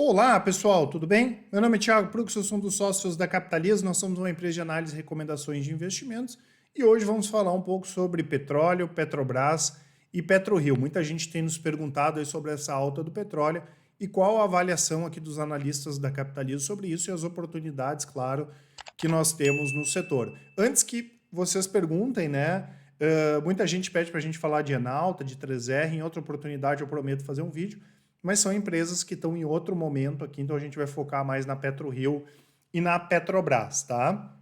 Olá, pessoal, tudo bem? Meu nome é Thiago Prux, eu sou um dos sócios da Capitalismo, nós somos uma empresa de análise e recomendações de investimentos e hoje vamos falar um pouco sobre petróleo, Petrobras e PetroRio. Muita gente tem nos perguntado aí sobre essa alta do petróleo e qual a avaliação aqui dos analistas da Capitalismo sobre isso e as oportunidades, claro, que nós temos no setor. Antes que vocês perguntem, né? Muita gente pede para a gente falar de Enalta, de 3R, em outra oportunidade eu prometo fazer um vídeo, mas são empresas que estão em outro momento aqui, então a gente vai focar mais na PetroRio e na Petrobras, tá?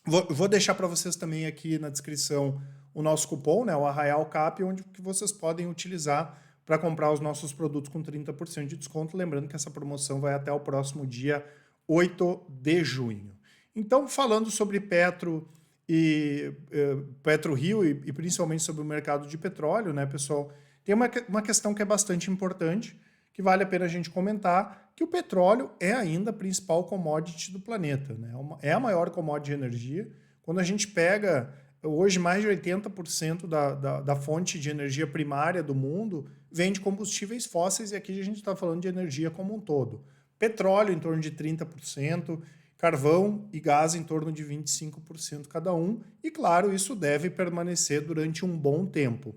Vou deixar para vocês também aqui na descrição o nosso cupom, né, o Arraial Cap, onde que vocês podem utilizar para comprar os nossos produtos com 30% de desconto, lembrando que essa promoção vai até o próximo dia 8 de junho. Então, falando sobre PetroRio e principalmente sobre o mercado de petróleo, né, pessoal, tem uma questão que é bastante importante, que vale a pena a gente comentar, que o petróleo é ainda a principal commodity do planeta, né? É a maior commodity de energia. Quando a gente pega, hoje mais de 80% da fonte de energia primária do mundo vem de combustíveis fósseis, e aqui a gente está falando de energia como um todo. Petróleo em torno de 30%, carvão e gás em torno de 25% cada um, e claro, isso deve permanecer durante um bom tempo.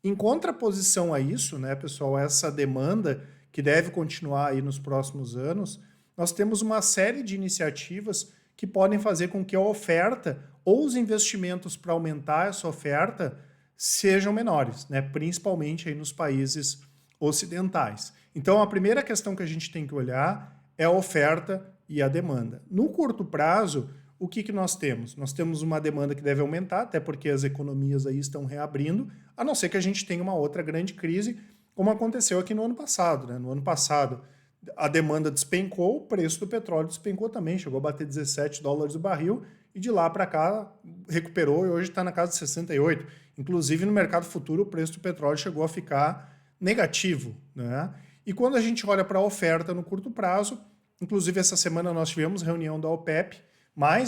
Em contraposição a isso, né, pessoal, essa demanda que deve continuar aí nos próximos anos, nós temos uma série de iniciativas que podem fazer com que a oferta ou os investimentos para aumentar essa oferta sejam menores, né, principalmente aí nos países ocidentais. Então, a primeira questão que a gente tem que olhar é a oferta e a demanda. No curto prazo, o que nós temos? Nós temos uma demanda que deve aumentar, até porque as economias aí estão reabrindo, a não ser que a gente tenha uma outra grande crise, como aconteceu aqui no ano passado, né? No ano passado, a demanda despencou, o preço do petróleo despencou também, chegou a bater $17 o barril, e de lá para cá recuperou e hoje está na casa de 68. Inclusive, no mercado futuro, o preço do petróleo chegou a ficar negativo, né? E quando a gente olha para a oferta no curto prazo, inclusive essa semana nós tivemos reunião da OPEP+,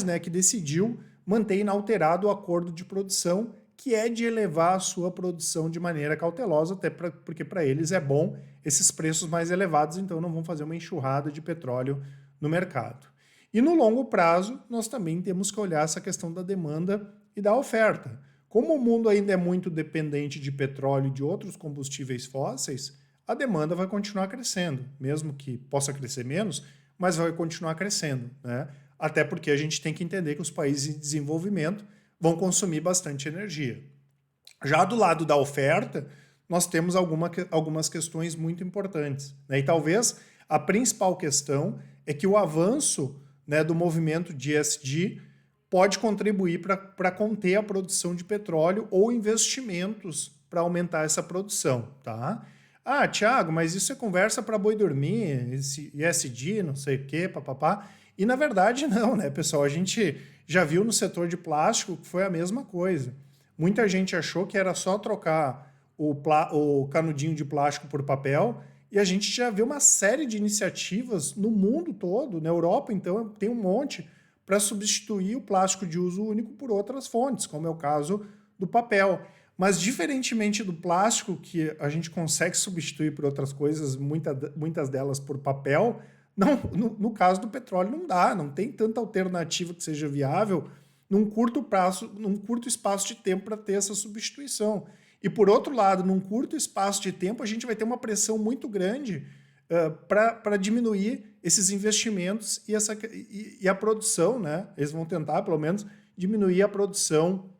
né, que decidiu manter inalterado o acordo de produção, que é de elevar a sua produção de maneira cautelosa, até porque para eles é bom esses preços mais elevados, então não vão fazer uma enxurrada de petróleo no mercado. E no longo prazo, nós também temos que olhar essa questão da demanda e da oferta. Como o mundo ainda é muito dependente de petróleo e de outros combustíveis fósseis, a demanda vai continuar crescendo, mesmo que possa crescer menos, mas vai continuar crescendo, né? Até porque a gente tem que entender que os países em desenvolvimento vão consumir bastante energia. Já do lado da oferta, nós temos algumas questões muito importantes, né? E talvez a principal questão é que o avanço, né, do movimento de ESG pode contribuir para conter a produção de petróleo ou investimentos para aumentar essa produção, tá? Ah, Thiago, mas isso é conversa para boi dormir, esse ESG, não sei o quê, papapá. E na verdade não, né, pessoal? A gente já viu no setor de plástico que foi a mesma coisa. Muita gente achou que era só trocar o canudinho de plástico por papel, e a gente já viu uma série de iniciativas no mundo todo, na Europa então tem um monte, para substituir o plástico de uso único por outras fontes, como é o caso do papel. Mas diferentemente do plástico, que a gente consegue substituir por outras coisas, muitas delas por papel, não, no caso do petróleo não dá, não tem tanta alternativa que seja viável num curto espaço de tempo para ter essa substituição. E por outro lado, num curto espaço de tempo, a gente vai ter uma pressão muito grande para diminuir esses investimentos e a produção, né? Eles vão tentar, pelo menos, diminuir a produção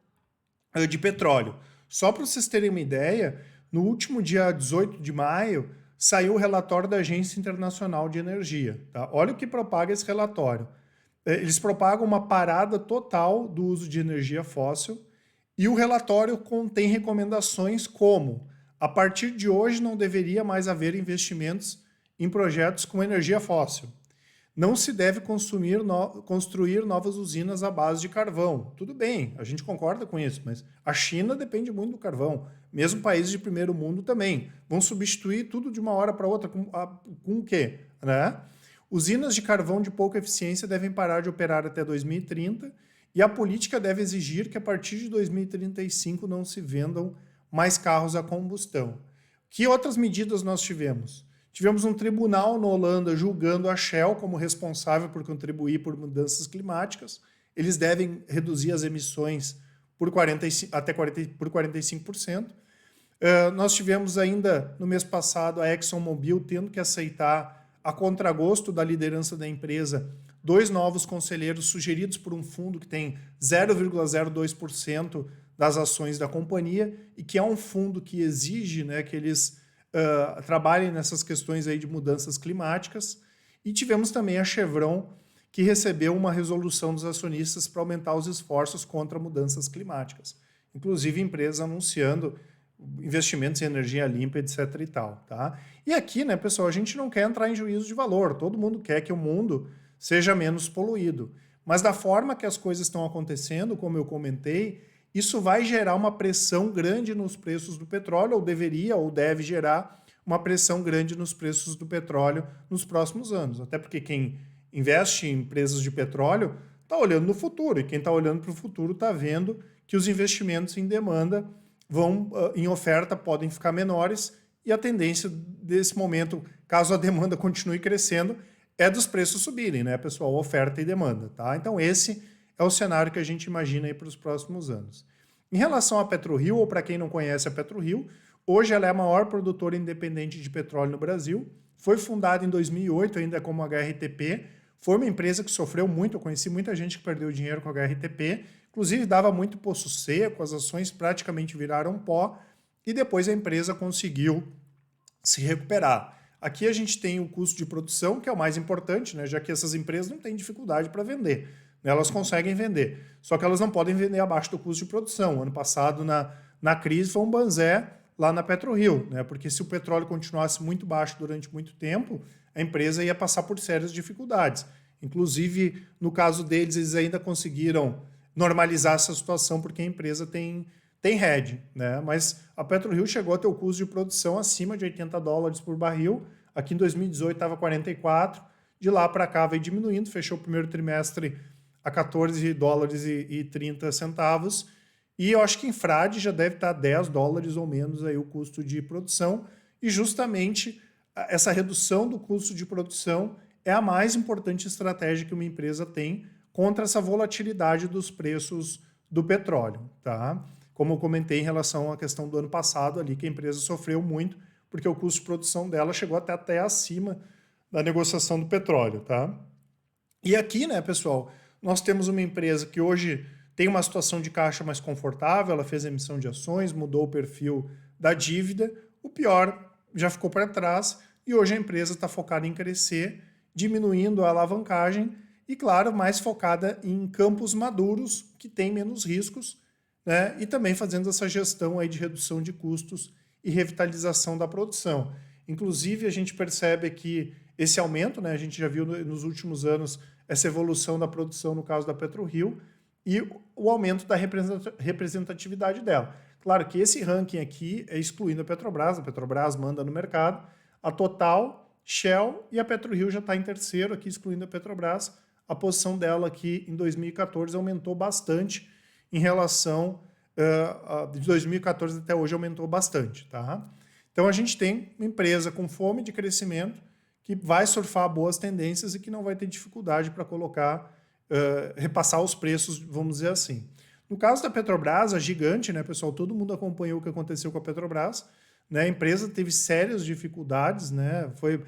de petróleo. Só para vocês terem uma ideia, no último dia 18 de maio, saiu o relatório da Agência Internacional de Energia. Tá? Olha o que propaga esse relatório. Eles propagam uma parada total do uso de energia fóssil e o relatório contém recomendações como: a partir de hoje não deveria mais haver investimentos em projetos com energia fóssil. Não se deve construir novas usinas à base de carvão. Tudo bem, a gente concorda com isso, mas a China depende muito do carvão. Mesmo países de primeiro mundo também. Vão substituir tudo de uma hora para outra com o quê? Né? Usinas de carvão de pouca eficiência devem parar de operar até 2030 e a política deve exigir que a partir de 2035 não se vendam mais carros a combustão. Que outras medidas nós tivemos? Tivemos um tribunal na Holanda julgando a Shell como responsável por contribuir por mudanças climáticas. Eles devem reduzir as emissões por 45%. Nós tivemos ainda, no mês passado, a ExxonMobil tendo que aceitar, a contragosto da liderança da empresa, 2 novos conselheiros sugeridos por um fundo que tem 0,02% das ações da companhia e que é um fundo que exige, né, que eles trabalhem nessas questões aí de mudanças climáticas. E tivemos também a Chevron, que recebeu uma resolução dos acionistas para aumentar os esforços contra mudanças climáticas. Inclusive, empresas anunciando investimentos em energia limpa, etc. e tal. Tá? E aqui, né, pessoal, a gente não quer entrar em juízo de valor. Todo mundo quer que o mundo seja menos poluído. Mas da forma que as coisas estão acontecendo, como eu comentei, isso vai gerar uma pressão grande nos preços do petróleo, ou deveria, ou deve gerar uma pressão grande nos preços do petróleo nos próximos anos. Até porque quem investe em empresas de petróleo está olhando no futuro, e quem está olhando para o futuro está vendo que os investimentos em demanda em oferta podem ficar menores, e a tendência desse momento, caso a demanda continue crescendo, é dos preços subirem, né, pessoal? Oferta e demanda, tá? Então esse é o cenário que a gente imagina aí para os próximos anos. Em relação à PetroRio, ou para quem não conhece a PetroRio, hoje ela é a maior produtora independente de petróleo no Brasil, foi fundada em 2008 ainda como HRTP, foi uma empresa que sofreu muito, eu conheci muita gente que perdeu dinheiro com a HRTP, inclusive dava muito poço seco, as ações praticamente viraram pó, e depois a empresa conseguiu se recuperar. Aqui a gente tem o custo de produção, que é o mais importante, né, já que essas empresas não têm dificuldade para vender. Elas conseguem vender, só que elas não podem vender abaixo do custo de produção. Ano passado, na crise, foi um banzé lá na PetroRio, né, porque se o petróleo continuasse muito baixo durante muito tempo, a empresa ia passar por sérias dificuldades. Inclusive, no caso deles, eles ainda conseguiram normalizar essa situação porque a empresa tem hedge, né? Mas a PetroRio chegou a ter o custo de produção acima de $80 por barril. Aqui em 2018 estava 44, de lá para cá veio diminuindo, fechou o primeiro trimestre a $14,30. E eu acho que em frade já deve estar $10 ou menos aí o custo de produção. E justamente essa redução do custo de produção é a mais importante estratégia que uma empresa tem contra essa volatilidade dos preços do petróleo, tá? Como eu comentei em relação à questão do ano passado ali, que a empresa sofreu muito, porque o custo de produção dela chegou até acima da negociação do petróleo, tá? E aqui, né, pessoal, nós temos uma empresa que hoje tem uma situação de caixa mais confortável, ela fez emissão de ações, mudou o perfil da dívida, o pior já ficou para trás e hoje a empresa está focada em crescer, diminuindo a alavancagem e, claro, mais focada em campos maduros, que têm menos riscos, né? E também fazendo essa gestão aí de redução de custos e revitalização da produção. Inclusive, a gente percebe que esse aumento, né, a gente já viu nos últimos anos essa evolução da produção no caso da PetroRio e o aumento da representatividade dela. Claro que esse ranking aqui é excluindo a Petrobras manda no mercado, a Total, Shell e a PetroRio já está em terceiro, aqui excluindo a Petrobras. A posição dela aqui em 2014 aumentou bastante em relação de 2014 até hoje aumentou bastante, tá? Então a gente tem uma empresa com fome de crescimento que vai surfar boas tendências e que não vai ter dificuldade para colocar, repassar os preços, vamos dizer assim. No caso da Petrobras, a gigante, né, pessoal, todo mundo acompanhou o que aconteceu com a Petrobras, né? A empresa teve sérias dificuldades, né? Foi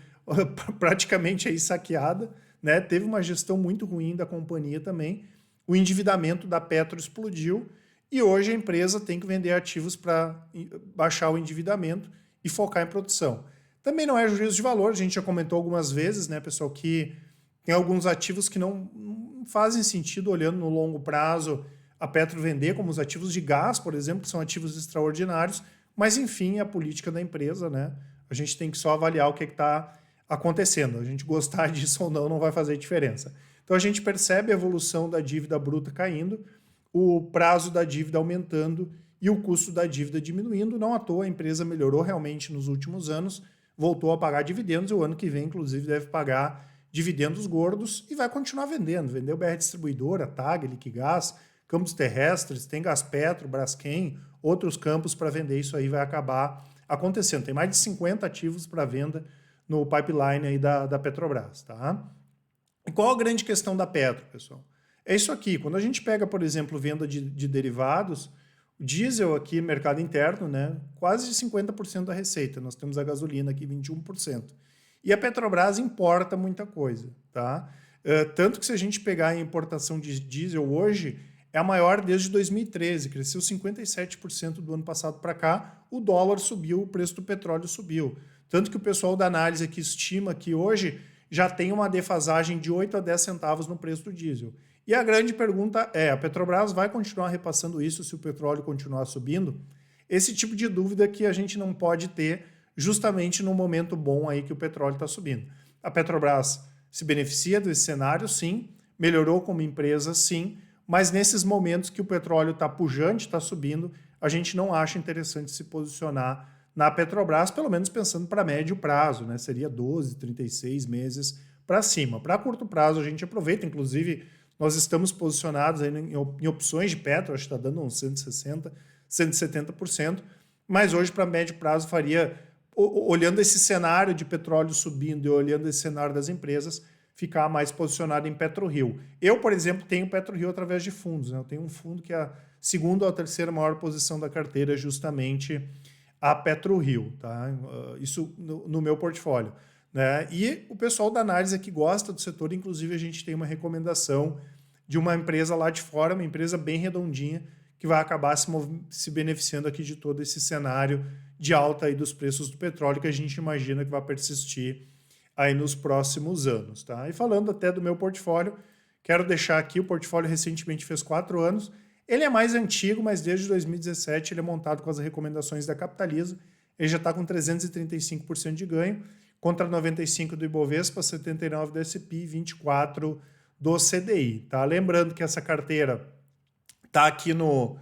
praticamente aí saqueada, né? Teve uma gestão muito ruim da companhia também. O endividamento da Petro explodiu e hoje a empresa tem que vender ativos para baixar o endividamento e focar em produção. Também não é juízo de valor, a gente já comentou algumas vezes, né, pessoal, que tem alguns ativos que não fazem sentido olhando no longo prazo a Petro vender, como os ativos de gás, por exemplo, que são ativos extraordinários, mas enfim, é a política da empresa, né? A gente tem que só avaliar o que está acontecendo. A gente gostar disso ou não vai fazer diferença. Então a gente percebe a evolução da dívida bruta caindo, o prazo da dívida aumentando e o custo da dívida diminuindo. Não à toa a empresa melhorou realmente nos últimos anos, voltou a pagar dividendos e o ano que vem, inclusive, deve pagar dividendos gordos e vai continuar vendendo. Vendeu BR Distribuidora, TAG, Liquigás, Campos Terrestres, tem Gaspetro, Braskem, outros campos para vender. Isso aí vai acabar acontecendo. Tem mais de 50 ativos para venda no pipeline aí da Petrobras, tá? E qual a grande questão da Petro, pessoal? É isso aqui. Quando a gente pega, por exemplo, venda de derivados, o diesel aqui, mercado interno, né, quase 50% da receita. Nós temos a gasolina aqui, 21%. E a Petrobras importa muita coisa, tá? Tanto que se a gente pegar a importação de diesel hoje, é a maior desde 2013, cresceu 57% do ano passado para cá, o dólar subiu, o preço do petróleo subiu. Tanto que o pessoal da análise aqui estima que hoje já tem uma defasagem de 8 a 10 centavos no preço do diesel. E a grande pergunta é, a Petrobras vai continuar repassando isso se o petróleo continuar subindo? Esse tipo de dúvida que a gente não pode ter justamente no momento bom aí que o petróleo está subindo. A Petrobras se beneficia desse cenário, sim, melhorou como empresa, sim, mas nesses momentos que o petróleo está pujante, está subindo, a gente não acha interessante se posicionar na Petrobras, pelo menos pensando para médio prazo, né? Seria 12, 36 meses para cima. Para curto prazo a gente aproveita, inclusive nós estamos posicionados aí em opções de Petro, acho que está dando uns 160, 170%, mas hoje para médio prazo faria, olhando esse cenário de petróleo subindo e olhando esse cenário das empresas, ficar mais posicionado em PetroRio. Eu, por exemplo, tenho PetroRio através de fundos, né? Eu tenho um fundo que é a segunda ou a terceira maior posição da carteira, justamente a PetroRio, tá? Isso no meu portfólio, né? E o pessoal da análise que gosta do setor, inclusive a gente tem uma recomendação de uma empresa lá de fora, uma empresa bem redondinha, que vai acabar se beneficiando aqui de todo esse cenário de alta aí dos preços do petróleo que a gente imagina que vai persistir aí nos próximos anos, tá? E falando até do meu portfólio, quero deixar aqui, o portfólio recentemente fez 4 anos, ele é mais antigo, mas desde 2017 ele é montado com as recomendações da Capitaliza, ele já está com 335% de ganho, contra 95% do Ibovespa, 79% do S&P e 24% do CDI, tá? Lembrando que essa carteira está aqui no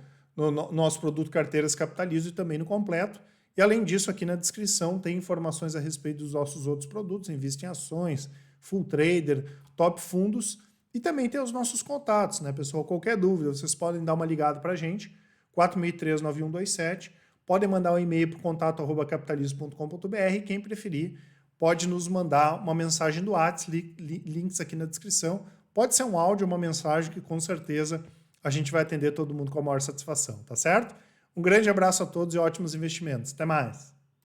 nosso produto Carteiras Capitaliza e também no completo. E além disso, aqui na descrição tem informações a respeito dos nossos outros produtos, investe em ações, full trader, top fundos e também tem os nossos contatos, né, pessoal? Qualquer dúvida, vocês podem dar uma ligada para a gente, 4003-9127, podem mandar um e-mail para o contato@capitalismo.com.br, quem preferir pode nos mandar uma mensagem do WhatsApp, links aqui na descrição, pode ser um áudio, uma mensagem que com certeza a gente vai atender todo mundo com a maior satisfação, tá certo? Um grande abraço a todos e ótimos investimentos. Até mais!